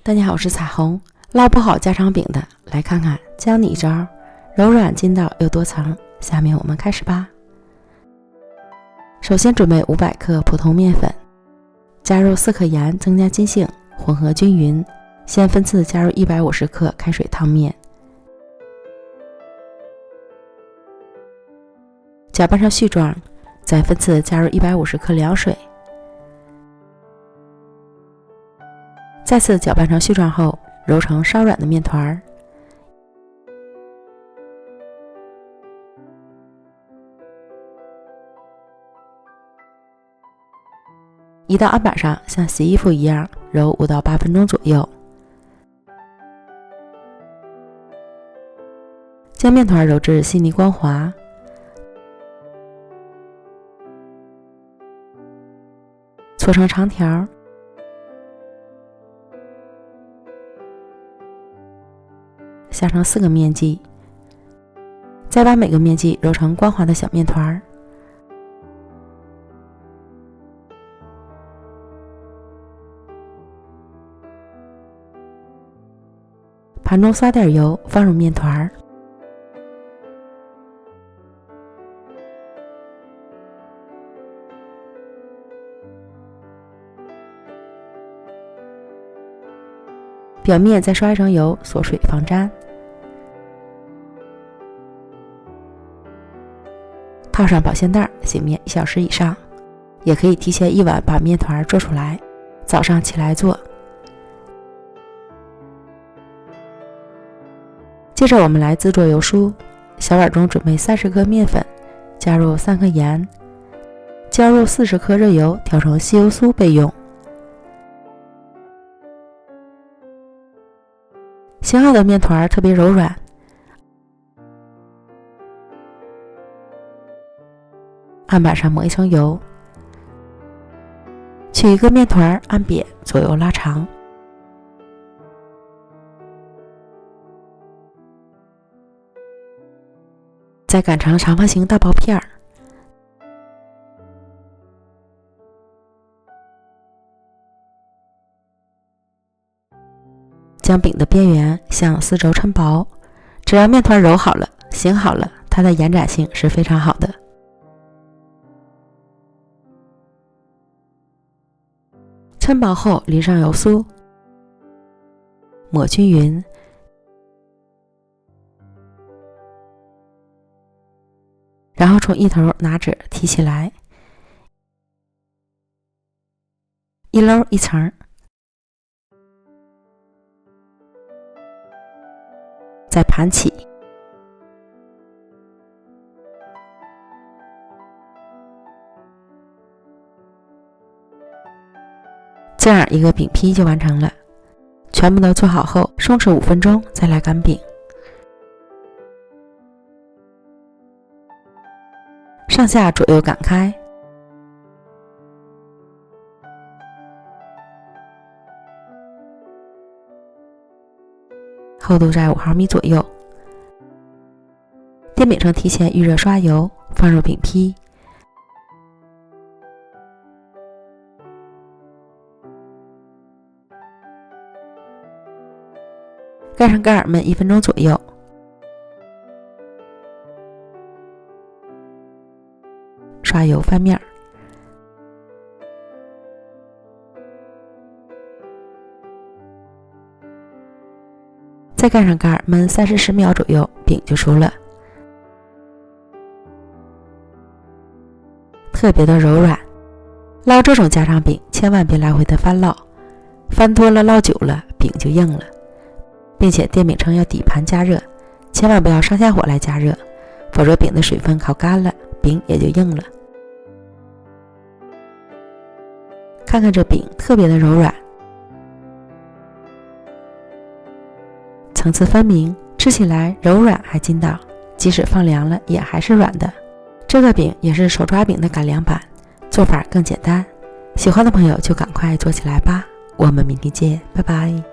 大家好，我是彩虹。烙不好家常饼的，来看看教你一招柔软筋道又多层。下面我们开始吧。首先准备500克普通面粉，加入4克盐增加筋性，混合均匀。先分次加入150克开水烫面，搅拌成絮状，再分次加入150克凉水。再次搅拌成絮状后，揉成稍软的面团。移到案板上，像洗衣服一样揉5到8分钟左右。将面团揉至细腻光滑，搓成长条，下成4个面剂，再把每个面剂揉成光滑的小面团。盘中撒点油，放入面团，表面再刷一层油，锁水防粘。套上保鲜袋，醒面1小时以上。也可以提前1晚把面团做出来，早上起来做。接着我们来制作油酥。小碗中准备30克面粉，加入3克盐，浇入40克热油，调成稀油酥备用。醒好的面团特别柔软，案板上抹一层油，取一个面团按扁，左右拉长，再擀成长方形大薄片儿。将饼的边缘向4周抻薄，只要面团揉好了、醒好了，它的延展性是非常好的。抻薄后淋上油酥，抹均匀，然后从一头拿纸提起来，一搂一层，再盘起，这样一个饼坯就完成了。全部都做好后，松弛5分钟，再来擀饼。上下左右擀开，厚度在5毫米左右。电饼上提前预热刷油，放入饼坯，盖上盖儿焖1分钟左右。刷油翻面，再盖上盖儿焖30-40秒左右，饼就熟了。特别的柔软。烙这种家常饼千万别来回的翻烙，翻多了烙久了饼就硬了，并且电饼铛要底盘加热，千万不要上下火来加热，否则饼的水分烤干了，饼也就硬了。看看这饼特别的柔软，层次分明，吃起来柔软还筋道，即使放凉了也还是软的。这个饼也是手抓饼的改良版，做法更简单。喜欢的朋友就赶快做起来吧，我们明天见，拜拜。